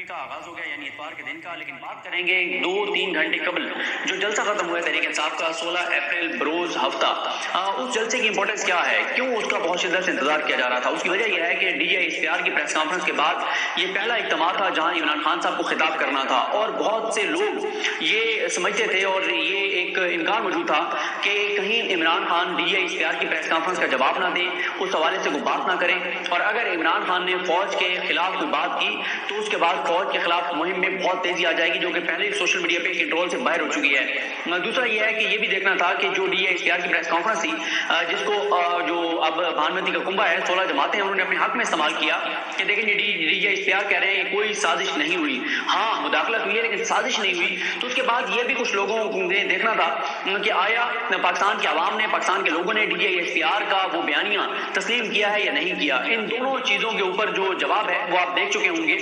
کا آغاز ہو گیا یعنی اتوار کے دن کا، لیکن بات کریں گے 2-3 گھنٹے قبل جو جلسہ ختم ہوا ہے تحریک انصاف کا 16 اپریل بروز ہفتہ، اس جلسے کی امپورٹنس کیا ہے، کیوں اس کا بہت شدت سے انتظار کیا جا رہا تھا؟ اس کی وجہ یہ ہے کہ ڈی جی آئی اشتیاق کی پریس کانفرنس کے بعد یہ پہلا اجتماع تھا جہاں عمران خان صاحب کو خطاب کرنا تھا، اور بہت سے لوگ یہ سمجھتے تھے اور یہ ایک امکان موجود تھا کہ کہیں عمران خان ڈی جی آئی اشتیاق کی پریس کانفرنس کا جواب نہ دیں، اس حوالے سے کوئی بات نہ کریں، اور اگر عمران خان نے فوج کے خلاف کوئی بات کی تو اس کے بعد فوج کے خلاف مہم میں بہت تیزی آ جائے گی، جو کہ پہلے سوشل میڈیا پہ کنٹرول سے باہر ہو چکی ہے۔ دوسرا یہ ہے کہ یہ بھی دیکھنا تھا کہ جو ڈی اے اشتیاق کی پریس کانفرنس تھی، جس کو جو اب بھانمتی کا کنبہ ہے 16 جماعتیں انہوں نے اپنے حق میں استعمال کیا کہ دیکھیں ڈی جے اشتیاق کہہ رہے ہیں کوئی سازش نہیں ہوئی، ہاں مداخلت ہوئی ہے لیکن سازش نہیں ہوئی۔ تو اس کے بعد یہ بھی کچھ لوگوں نے دیکھنا تھا کہ آیا پاکستان کی عوام نے، پاکستان کے لوگوں نے ڈی جے اشتیاق کا وہ بیانیہ تسلیم کیا ہے یا نہیں کیا۔ ان دونوں چیزوں کے اوپر جو جواب ہے وہ آپ دیکھ چکے ہوں گے۔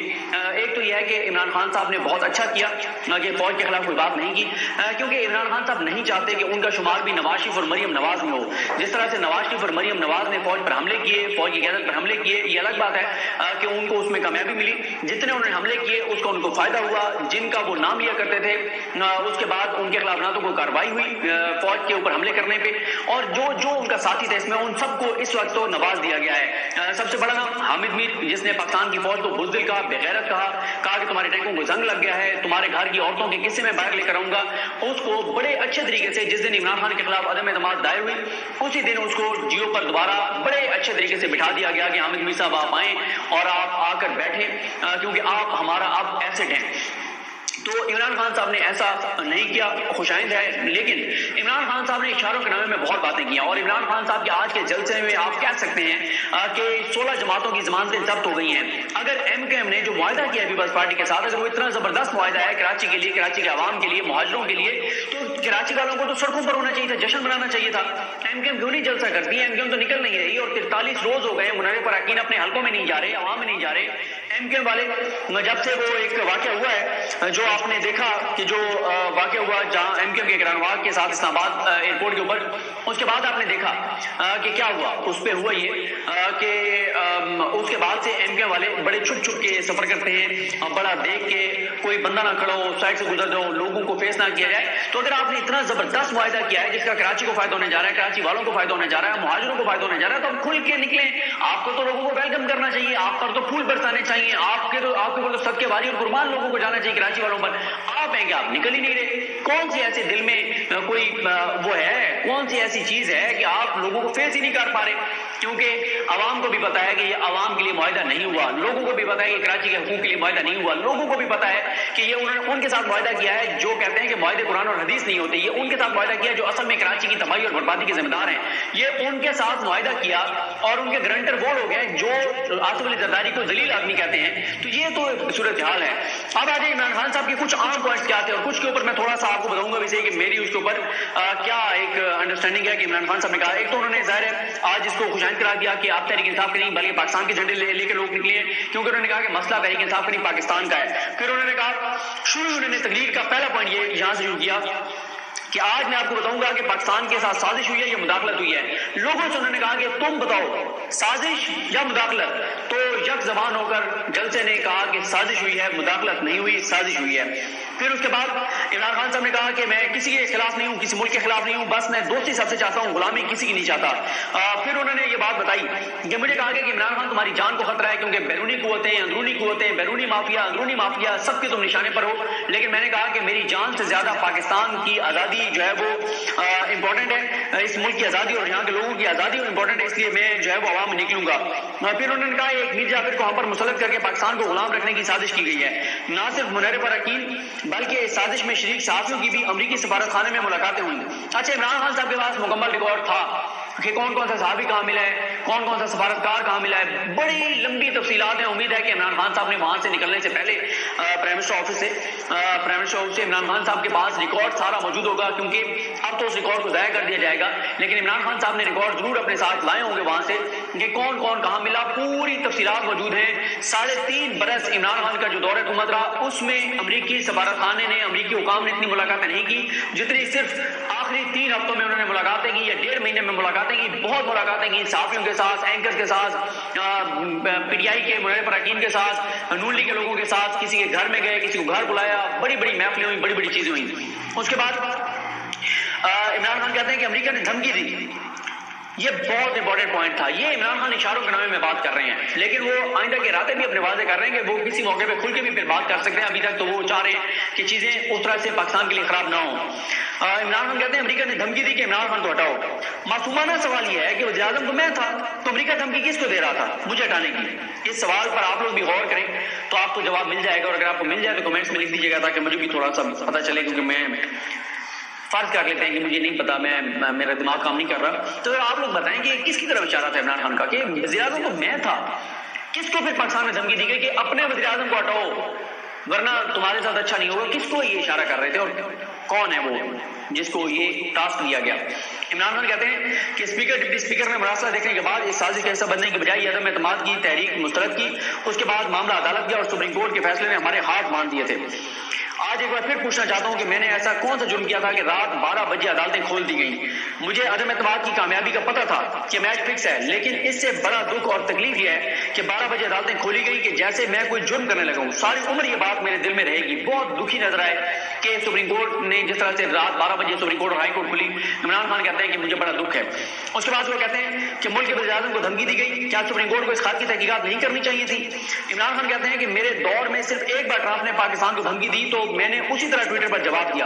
ایک تو یہ ہے کہ عمران خان صاحب نے بہت اچھا کیا کہ فوج کے خلاف کوئی بات نہیں کی، کیونکہ عمران خان صاحب نہیں چاہتے کہ ان کا شمار بھی نواز شریف اور مریم نواز میں ہو۔ جس طرح سے نواز شریف اور مریم نواز نے فوج پر حملے کیے، فوج کی قیادت پر حملے کیے، یہ الگ بات ہے کہ ان کو اس میں کامیابی ملی، جتنے انہوں نے حملے کیے اس کا ان کو فائدہ ہوا، جن کا وہ نام لیا کرتے تھے اس کے بعد ان کے خلاف نہ تو کوئی کارروائی ہوئی فوج کے اوپر حملے کرنے پہ، اور جو ان کا ساتھی تھے اس میں ان سب کو اس وقت تو نواز دیا گیا ہے۔ سب سے بڑا نام حامد میر، جس نے پاکستان کی فوج کو بزدل کہا، بے غیرت کہا کہ تمہارے ٹینکوں کو زنگ لگ گیا ہے، تمہارے گھر کی عورتوں کے قصے میں باہر لے کر آؤں گا۔ اس کو بڑے اچھے طریقے سے جس دن عمران خان کے خلاف عدم اعتماد دائر ہوئی اسی دن اس کو جیو پر دوبارہ بڑے اچھے طریقے سے بٹھا دیا گیا کہ حامد میر صاحب آپ آئیں اور آپ آ کر بیٹھیں، کیونکہ آپ ہمارا اب ایسٹ ہیں۔ تو عمران خان صاحب نے ایسا نہیں کیا، خوشائند ہے، لیکن عمران خان صاحب نے اشاروں کے نامے میں بہت باتیں کی، اور عمران خان صاحب کے آج کے جلسے میں آپ کہہ سکتے ہیں کہ 16 جماعتوں کی ضمانتیں ضبط ہو گئی ہیں۔ اگر ایم کیو ایم نے جو معاہدہ کیا ہے پیپلز پارٹی کے ساتھ، اگر وہ اتنا زبردست معاہدہ ہے کراچی کے لیے، کراچی کے عوام کے لیے، مہاجروں کے لیے، تو کراچی والوں کو تو سڑکوں پر ہونا چاہیے تھا، جشن منانا چاہیے تھا۔ ایم کیو ایم کیوں نہیں جلسہ کرتی ہے؟ ایم کیو ایم تو نکل نہیں رہی، اور 43 روز ہو گئے منورب اراکین اپنے حلقوں میں نہیں جا رہے، عوام میں نہیں جا رہے۔ ایم کیو ایم والے جب سے وہ ایک واقعہ ہوا ہے جو آپ نے دیکھا کہ جو واقعہ ہوا جہاں ایم کیو ایم کے گرانواز کے ساتھ اسلام آباد ایئرپورٹ کے اوپر، اس کے بعد آپ نے دیکھا کہ کیا ہوا، اس پہ ہوا یہ کہ اس کے بعد سے ایم کیو ایم والے بڑے چھپ چھپ کے سفر کرتے ہیں، بڑا دیکھ کے کوئی بندہ نہ کھڑا ہو، سائڈ سے گزر جاؤ، لوگوں کو فیس نہ کیا جائے۔ تو اگر آپ نے اتنا زبردست معاہدہ کیا ہے جس کا کراچی کو فائدہ ہونے جا رہا ہے، کراچی والوں کو فائدہ ہونے جا رہا ہے، مہاجروں کو فائدہ ہونے جا رہا ہے، تو اب کھل کے نکلیں۔ آپ کو تو لوگوں کو ویلکم کرنا چاہیے، آپ پر تو پھول برسانے چاہیے، آپ کے اوپر تو صدقے باری اور قربان لوگوں کو جانا چاہیے کراچی والوں پر۔ آپ ہیں کہ آپ نکل ہی نہیں رہے۔ کون سی ایسے دل میں کوئی وہ ہے، کون سی ایسی چیز ہے کہ آپ لوگوں کو فیس ہی نہیں کر پا رہے؟ کیونکہ عوام کو بھی پتا ہے کہ یہ عوام کے لیے معاہدہ نہیں ہوا، لوگوں کو بھی پتا ہے کہ کراچی کے حقوق کے لیے معاہدہ نہیں ہوا، لوگوں کو بھی پتا ہے کہ یہ انہوں نے ان کے ساتھ معاہدہ کیا ہے جو کہتے ہیں کہ معاہدے قرآن اور حدیث نہیں ہوتے، یہ ان کے ساتھ معاہدہ کیا جو اصل میں کراچی کی تباہی اور بربادی کے ذمہ دار ہیں، یہ ان کے ساتھ معاہدہ کیا اور ان کے گرنٹر وہ لوگ ہیں جو آصف علی زرداری کو ذلیل آدمی کہتے ہیں۔ تو یہ تو صورتحال ہے۔ اب آج عمران خان صاحب کے کچھ عام پوائنٹس کیا تھے، اور کچھ کے اوپر میں تھوڑا سا آپ کو بتاؤں گا ویسے کہ میری اس کے اوپر کیا ایک انڈرسٹینڈنگ ہے کہ عمران خان صاحب نے کہا۔ ایک تو انہوں نے ظاہر ہے آج اس کو خوشائند قرار دیا کہ آپ تحریک انصاف کے نہیں بلکہ پاکستان کے جھنڈے لے کے لوگ نکلے ہیں، کیونکہ انہوں نے کہا کہ مسئلہ تحریک انصاف کا نہیں پاکستان کا ہے۔ پھر انہوں نے کہا انہوں نے تقریر کا پہلا پوائنٹ یہ یہاں سے شروع کیا کہ آج میں آپ کو بتاؤں گا کہ پاکستان کے ساتھ سازش ہوئی ہے یا مداخلت ہوئی ہے۔ لوگوں سے انہوں نے کہا کہ تم بتاؤ سازش یا مداخلت، تو یک زبان ہو کر جلسے نے کہا کہ سازش ہوئی ہے، مداخلت نہیں ہوئی، سازش ہوئی ہے۔ پھر اس کے بعد عمران خان صاحب نے کہا کہ میں کسی کے خلاف نہیں ہوں، کسی ملک کے خلاف نہیں ہوں، بس میں دوستی سب سے چاہتا ہوں، غلامی کسی کی نہیں چاہتا۔ پھر انہوں نے یہ بات بتائی کہ مجھے کہا کہ عمران خان تمہاری جان کو خطرہ ہے، کیونکہ بیرونی قوتیں، بیرونی مافیا سب کے تم نشانے پر ہو، لیکن میں نے کہا کہ میری جان سے زیادہ پاکستان کی آزادی جو ہے وہ امپورٹنٹ ہے، اس ملک کی آزادی اور یہاں کے لوگوں کی آزادی اور امپورٹنٹ ہے، اس لیے میں جو ہے وہ عوام میں نکلوں گا۔ پھر انہوں نے کہا ایک میر جعفر کو ہم پر مسلط کر کے پاکستان کو غلام رکھنے کی سازش کی گئی ہے، نہ صرف منورب اراکین بلکہ اس سازش میں شریک صحافیوں کی بھی امریکی سفارت خانے میں ملاقاتیں ہوئیں۔ اچھا، عمران خان صاحب کے پاس مکمل ریکارڈ تھا کہ کون کون سا صحافی کہاں ملا ہے، کون کون سا سفارتکار کہاں ملا ہے، بڑی لمبی تفصیلات ہیں۔ امید ہے کہ عمران خان صاحب نے وہاں سے نکلنے سے پہلے پرائم منسٹر آفس سے عمران خان صاحب کے پاس ریکارڈ سارا موجود ہوگا، کیونکہ اب تو اس ریکارڈ کو ضائع کر دیا جائے گا، لیکن عمران خان صاحب نے ریکارڈ ضرور اپنے ساتھ لائے ہوں گے وہاں سے کہ کون کون کہاں ملا، پوری تفصیلات موجود ہیں۔ 3.5 برس عمران خان کا جو دور حکومت رہا اس میں امریکی سفارت خانے نے، امریکی حکام نے اتنی ملاقاتیں نہیں کی جتنی صرف آخری 3 ہفتوں میں انہوں نے ملاقاتیں کی یا 1.5 مہینے میں ملاقاتیں کی، بہت ملاقاتیں کی صحافیوں کے ساتھ، اینکرز کے ساتھ، پی ٹی آئی کے منحرف اراکین کے ساتھ، نون لیگ کے لوگوں کے ساتھ، کسی کے گھر میں گئے، کسی کو گھر بلایا، بڑی بڑی محفلیں ہوئی، بڑی بڑی چیزیں ہوئیں. اس کے بعد عمران خان کہتے ہیں کہ امریکہ نے دھمکی دی. یہ بہت امپورٹنٹ پوائنٹ تھا. یہ عمران خان اشاروں کے نامے میں بات کر رہے ہیں، لیکن وہ آئندہ کے ارادے بھی اپنے واضح کر رہے ہیں کہ وہ کسی موقع پہ کھل کے بھی پھر بات کر سکتے ہیں. ابھی تک تو وہ چاہ رہے ہیں کہ چیزیں اس طرح سے پاکستان کے لیے خراب نہ ہوں. عمران خان کہتے ہیں امریکہ نے دھمکی دی کہ عمران خان کو ہٹاؤ. معصومانہ سوال یہ ہے کہ وزیر اعظم تو میں تھا، تو امریکہ دھمکی کس کو دے رہا تھا مجھے ہٹانے کی؟ اس سوال پر آپ لوگ بھی غور کریں تو آپ کو جواب مل جائے گا، اور اگر آپ کو مل جائے تو کمنٹس میں لکھ دیجیے گا تاکہ مجھے بھی تھوڑا سا پتہ چلے، کیونکہ میں فرض کر لیتے ہیں کہ مجھے نہیں پتا، میرا دماغ کام نہیں کر رہا. تو آپ لوگ بتائیں کہ کس کی طرف اشارہ تھا عمران خان کا کہ وزیر اعظم تو میں تھا؟ کس کو پھر پاکستان میں دھمکی دی گئی کہ اپنے وزیر اعظم کو ہٹاؤ ورنہ تمہارے ساتھ اچھا نہیں ہوگا؟ کس کو یہ اشارہ کر رہے تھے اور کون ہے وہ جس کو یہ ٹاسک دیا گیا؟ عمران خان کہتے ہیں کہ اسپیکر ڈپٹی اسپیکر میں مراسلہ دیکھنے کے بعد اس سازش کا حصہ بننے کی بجائے عدم اعتماد کی تحریک مسترد کی. اس کے بعد معاملہ عدالت گیا اور سپریم کورٹ کے فیصلے نے ہمارے ہاتھ باندھ دیے تھے. آج ایک بار پھر پوچھنا چاہتا ہوں کہ میں نے ایسا کون سا جرم کیا تھا کہ رات 12 بجے عدالتیں کھول دی گئیں؟ مجھے عدم اعتماد کی کامیابی کا پتہ تھا کہ میچ فکس ہے، لیکن اس سے بڑا دکھ اور تکلیف یہ ہے کہ 12 بجے عدالتیں کھولی گئی کہ جیسے میں کوئی جرم کرنے لگا ہوں. ساری عمر یہ بات میرے دل میں رہے گی. بہت دکھی نظر آئے کہ سپریم کورٹ نے جس طرح سے رات 12 بجے سپریم کورٹ اور ہائی کورٹ کھلی. عمران خان کہتے ہیں کہ مجھے بڑا دکھ ہے. اس کے بعد وہ کہتے ہیں کہ ملک کے وزیر اعظم کو دھمکی دی گئی، کیا سپریم کورٹ کو اس خط کی تحقیقات نہیں کرنی چاہیے تھی؟ عمران خان کہتے ہیں کہ میرے دور میں صرف ایک بار ٹرمپ نے پاکستان کو دھمکی دی تو میں نے اسی طرح ٹویٹر پر جواب دیا.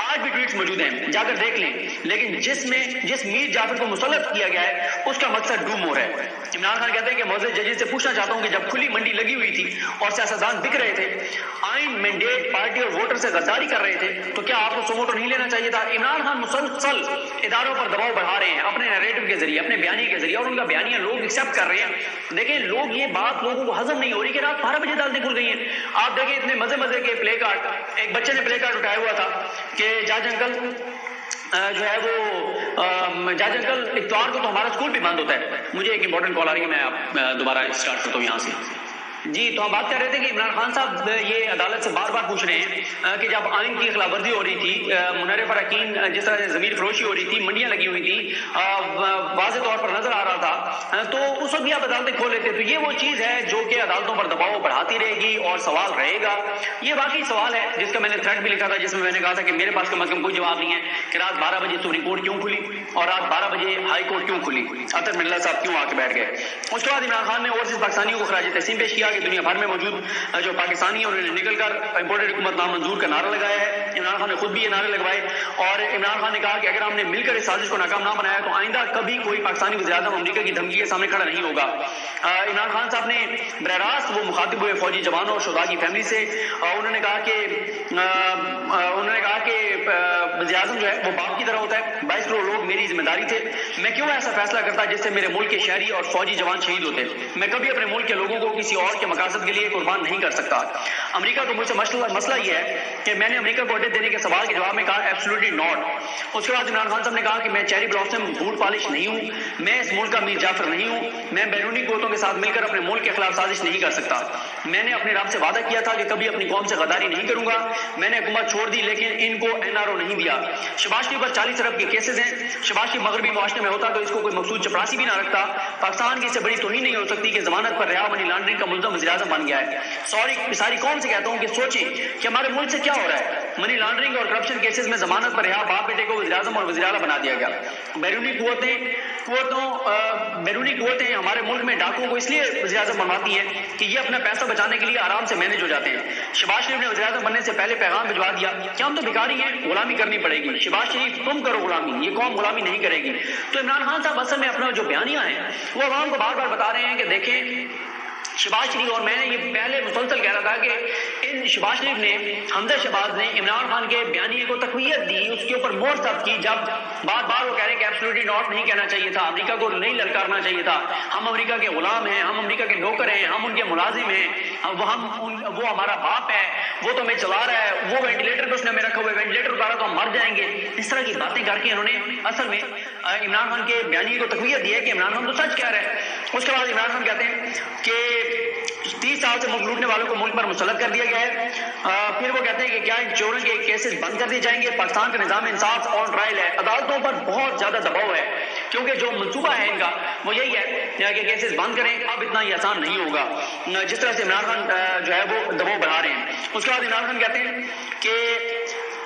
آج بھی ٹویٹس موجود ہیں، جا کر دیکھ لیں. لیکن جس میر جعفر کو مسلط کیا گیا ہے اس کا مقصد ڈو مور ہے. عمران خان کہتے ہیں کہ معزز ججز سے پوچھنا چاہتا ہوں کہ جب کھلی منڈی لگی ہوئی تھی اور سیاستدان بک رہے تھے، آئین مینڈیٹ پارٹی اور ووٹر سے غداری کر رہے تھے، تو کیا آپ کو سموٹو نہیں لینا چاہیے تھا؟ عمران خان مسلسل اداروں پر دباؤ بڑھا رہے ہیں اپنے نیریٹو کے ذریعے، اپنے بیانیے کے ذریعے، اور ان کا بیانیہ لوگ ایکسیپٹ کر رہے ہیں. دیکھیں لوگ یہ بات لوگوں کو ہضم نہیں ہو رہی کہ رات 12 بجے عدالتیں کھل گئی ہیں. آپ دیکھیں اتنے مزے کے پلے کارڈ، ایک بچے نے پلے کارڈ اٹھایا ہوا تھا کہ جج انکل جو ہے وہ جج انکل اتوار کو تو ہمارا اسکول بھی بند ہوتا ہے. مجھے ایک امپورٹنٹ کال آ رہی ہے، میں آپ دوبارہ اسٹارٹ کرتا ہوں یہاں سے. جی تو ہم بات کر رہے تھے کہ عمران خان صاحب یہ عدالت سے بار بار پوچھ رہے ہیں کہ جب آئین کی خلاف ورزی ہو رہی تھی، منحرف اراکین جس طرح سے ضمیر فروشی ہو رہی تھی، منڈیاں لگی ہوئی تھی، واضح طور پر نظر آ رہا تھا، تو اس وقت بھی آپ عدالتیں کھول لیتے. تو یہ وہ چیز ہے جو کہ عدالتوں پر دباؤ بڑھاتی رہے گی اور سوال رہے گا. یہ واقعی سوال ہے جس کا میں نے تھریڈ بھی لکھا تھا، جس میں نے کہا تھا کہ میرے پاس کم از کم کوئی جواب نہیں ہے کہ رات 12 بجے سپریم کورٹ کیوں کھلی اور رات 12 بجے ہائی کورٹ کیوں کھلی، اطہر ملہ صاحب کیوں آ کے بیٹھ گئے. اس کے بعد عمران خان نے اوورسیز پاکستانیوں کو خراج تحسین پیش کیا کہ دنیا بھر میں موجود جو پاکستانی ہیں انہوں نے نکل کر امپورٹڈ حکومت نامنظور کا نعرہ لگایا ہے. عمران خان نے خود بھی یہ نعرے لگوائے اور عمران خان نے کہا کہ اگر ہم نے مل کر اس سازش کو ناکام نہ بنایا تو آئندہ کبھی کوئی پاکستانی وزیر اعظم امریکہ کی دھمکی کے سامنے کھڑا نہیں ہوگا. عمران خان صاحب نے براہ راست وہ مخاطب ہوئے فوجی جوانوں اور شہداء کی فیملی سے. انہوں نے کہا کہ وزیر اعظم جو ہے وہ باپ کی طرح ہوتا ہے. 22 کروڑ لوگ میری ذمہ داری تھے. میں کیوں ایسا فیصلہ کرتا جس سے میرے ملک کے شہری اور فوجی جوان شہید ہوتے؟ میں کبھی اپنے ملک کے لوگوں کو کسی اور کے مقاصد کے لیے قربان نہیں کر سکتا. امریکہ کو مجھ سے مسئلہ یہ ہے کہ میں نے امریکہ کو اڈے دینے کے سوال کے جواب میں کہا ایبسولوٹلی ناٹ. اس کے بعد عمران خان صاحب نے کہا کہ میں چیری بلاسم بوٹ پالش نہیں ہوں، میں اس ملک کا میر جعفر نہیں ہوں، میں بیرونی قوتوں کے ساتھ مل کر اپنے ملک کے خلاف سازش نہیں کر سکتا. میں نے اپنے رب سے وعدہ کیا تھا کہ کبھی اپنی قوم سے غداری نہیں کروں گا. میں نے حکومت چھوڑ دی لیکن ان کو NRO نہیں دیا. شباز شریف پر 40 ارب کے کیسز ہیں. شباز شریف مغربی معاشرے میں ہوتا تو اس کو کوئی مقصود چپراسی بھی نہ رکھتا. پاکستان کی اس سے بڑی توہین نہیں ہو سکتی کہ ضمانت پر رہا منی لانڈرنگ کا ملزم وزیر اعظم بن گیا ہے. ساری قوم سے کہتا ہوں کہ سوچیں کہ ہمارے ملک سے کیا ہو رہا ہے. منی لانڈرنگ اور کرپشن کیسز میں ضمانت پر رہا باپ بیٹے کو وزیر اعظم اور وزیر اعلیٰ بنا دیا گیا. بیرونی قوتیں ہمارے ملک میں ڈاکوؤں کو اس لیے وزیر اعظم بنواتی ہیں کہ یہ اپنا پیسہ بچانے کے لیے آرام سے مینج ہو جاتے ہیں. شباز شریف نے وزیر اعظم بننے سے پہلے پیغام بھجوا دیا کہ ہم تو بھکاری ہیں، غلامی کرنی پڑے گی. شباز شریف تم کرو غلامی، یہ قوم غلامی نہیں کرے گی. تو عمران خان صاحب اصل میں اپنا جو بیانیہ ہیں وہ عوام کو بار بار بتا رہے ہیں کہ دیکھیں شباز شریف، اور میں نے یہ پہلے مسلسل کہہ رہا تھا کہ شباز شریف نے، حمزہ شہباز نے عمران خان کے بیانیے کو تقویت دی، اس کے اوپر مہر ثبت کی. جب بار بار وہ کہہ رہے ہیں کہ ایبسولوٹلی ناٹ نہیں کہنا چاہیے تھا، امریکہ کو نہیں للکارنا چاہیے تھا، ہم امریکہ کے غلام ہیں، ہم امریکہ کے نوکر ہیں، ہم ان کے ملازم ہیں، وہ ہمارا باپ ہے، وہ تو ہمیں چلا رہا ہے، وہ وینٹیلیٹر پہ اس نے ہمیں رکھا ہوا ہے، وینٹیلیٹر اتارا تو ہم مر جائیں گے. اس طرح کی باتیں کر کے انہوں نے اصل میں عمران خان کے بیانیے کو تقویت دی ہے کہ عمران خان تو سچ کہہ رہے ہیں. اس کے بعد عمران خان کہتے ہیں کہ 30 سال سے ملک لوٹنے والوں کو ملک پر مسلط کر دیا گیا ہے. پھر وہ کہتے ہیں کہ کیا ان چوروں کے کیسز بند کر دیے جائیں گے؟ پاکستان کا نظام انصاف آن ٹرائل ہے، عدالتوں پر بہت زیادہ دباؤ ہے. کیونکہ جو منصوبہ ہے ان کا وہ یہی ہے کہ کیسز بند کریں. اب اتنا ہی آسان نہیں ہوگا جس طرح سے عمران خان جو ہے وہ دباؤ بڑھا رہے ہیں. اس کے بعد عمران خان کہتے ہیں کہ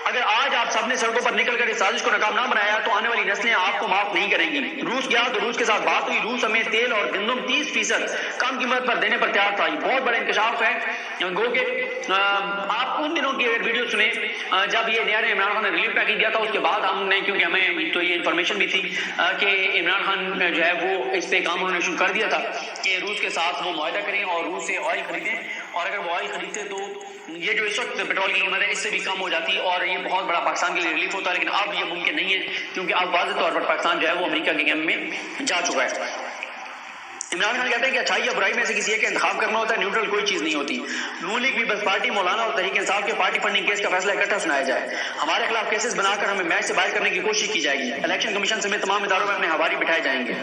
اگر آج آپ سب نے سڑکوں پر نکل کر اس سازش کو ناکام نہ بنایا تو آنے والی نسلیں آپ کو معاف نہیں کریں گی. روس گیا تو روس کے ساتھ بات ہوئی. روس ہمیں تیل اور گندم 30% کم قیمت پر دینے پر تیار تھا. یہ بہت بڑا انکشاف ہے. گو کہ آپ ان دنوں کی اگر ویڈیو سنیں جب یہ نیا عمران خان نے ریلیف پیکج دیا تھا, اس کے بعد ہم نے, کیونکہ ہمیں تو یہ انفارمیشن بھی تھی کہ عمران خان جو ہے وہ اس پہ کام انہوں نے شروع کر دیا تھا کہ روس کے ساتھ وہ معاہدہ کریں اور روس سے آئل خریدیں, اور اگر وہ آئل خریدتے تو یہ جو اس وقت پیٹرول کی قیمت ہے اس سے بھی کم ہو جاتی اور یہ بہت بڑا پاکستان کے لیے ریلیف ہوتا ہے. لیکن اب یہ ممکن نہیں ہے کیونکہ اب واضح طور پر پاکستان جو ہے وہ امریکہ کے کیمپ میں جا چکا ہے. عمران خان کہتے ہیں کہ اچھائی یا برائی میں سے کسی ایک کا انتخاب کرنا ہوتا ہے, نیوٹرل کوئی چیز نہیں ہوتی. نون لیگ پیپلز پارٹی, مولانا اور تحریک انصاف کے پارٹی فنڈنگ کیس کا فیصلہ اکٹھا سنایا جائے. ہمارے خلاف کیسز بنا کر ہمیں میچ سے باہر کرنے کی کوشش کی جائے گی. الیکشن کمیشن سمیت تمام اداروں میں اپنے حواری بٹھائے جائیں گے.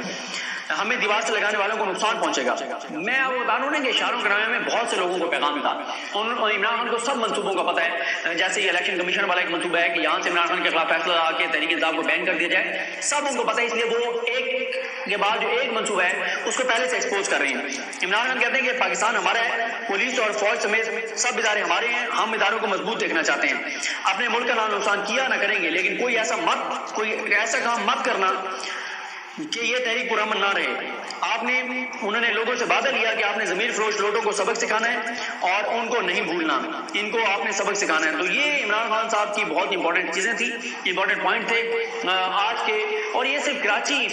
ہمیں دیوار سے لگانے والوں کو نقصان پہنچے گا. میں وہ بتا دوں کہ اشاروں کرنے میں بہت سے لوگوں کو پیغام تھا. عمران خان کو سب منصوبوں کا پتہ ہے. جیسے یہ الیکشن کمیشن والا ایک منصوبہ ہے کہ یہاں سے عمران خان کے خلاف فیصلہ آ کے تحریک انصاف کو بین کر دیا جائے, سب ان کو پتہ ہے. اس لیے وہ ایک کے بعد جو ایک منصوبہ ہے اس کو پہلے سے ایکسپوز کر رہے ہیں. عمران خان کہتے ہیں کہ پاکستان ہمارا ہے, پولیس اور فوج سمیت سب ادارے ہمارے ہیں. ہم اداروں کو مضبوط دیکھنا چاہتے ہیں. اپنے ملک کا نام نقصان کیا نہ کریں گے, لیکن کوئی ایسا کام مت کرنا کہ یہ تحریک پرامن نہ رہے. انہوں نے لوگوں سے وعدہ لیا کہ آپ نے ضمیر فروش لوٹوں کو سبق سکھانا ہے اور ان کو نہیں بھولنا, ان کو آپ نے سبق سکھانا ہے. تو یہ عمران خان صاحب کی بہت امپورٹنٹ چیزیں تھیں, امپورٹنٹ پوائنٹ تھے آج کے. اور یہ صرف کراچی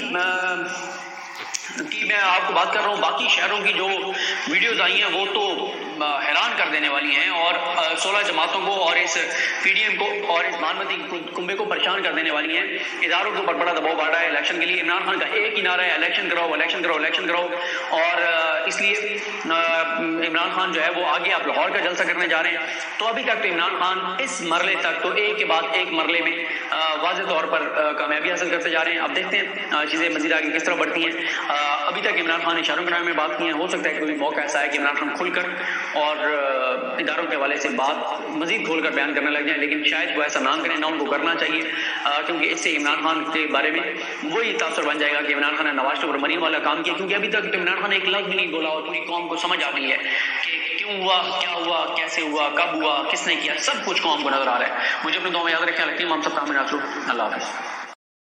کی میں آپ کو بات کر رہا ہوں, باقی شہروں کی جو ویڈیوز آئی ہیں وہ تو حیران کر دینے والی ہیں اور 16 جماعتوں کو اور اس پی ڈی ایم کو اور اس بانمتی کنبے کو پریشان کر دینے والی ہیں. اداروں کے اوپر بڑا دباؤ بڑھا ہے الیکشن کے لیے. عمران خان کا ایک ہی نعرہ ہے, الیکشن کراؤ, الیکشن کراؤ, الیکشن کراؤ. اور اس لیے عمران خان جو ہے وہ آگے آپ لاہور کا جلسہ کرنے جا رہے ہیں. تو ابھی تک تو عمران خان اس مرحلے تک تو ایک کے بعد ایک مرحلے میں واضح طور پر کامیابی حاصل کرتے جا رہے ہیں. اب دیکھتے ہیں چیزیں مزید آگے کس طرح بڑھتی ہیں. ابھی تک عمران خان نے اشاروں کے نام میں بات کی ہے. ہو سکتا ہے کوئی موقع ایسا ہے کہ عمران خان کھل کر اور اداروں کے حوالے سے بات مزید کھول کر بیان کرنے لگ جائیں, لیکن شاید وہ ایسا نہ کریں, نہ ان کو کرنا چاہیے, کیونکہ اس سے عمران خان کے بارے میں وہی تاثر بن جائے گا کہ عمران خان نے نواز شریف اور مریم والا کام کیا. کیونکہ ابھی تک عمران خان نے ایک لفظ بھی نہیں بولا اور پوری قوم کو سمجھ آ گئی ہے کہ کیوں ہوا, کیا ہوا, کیسے ہوا, کب ہوا, کس نے کیا, سب کچھ قوم کو نظر آ رہا ہے. مجھے اپنے دعاؤں میں یاد رکھیں. ہم سب کا اللہ حافظ.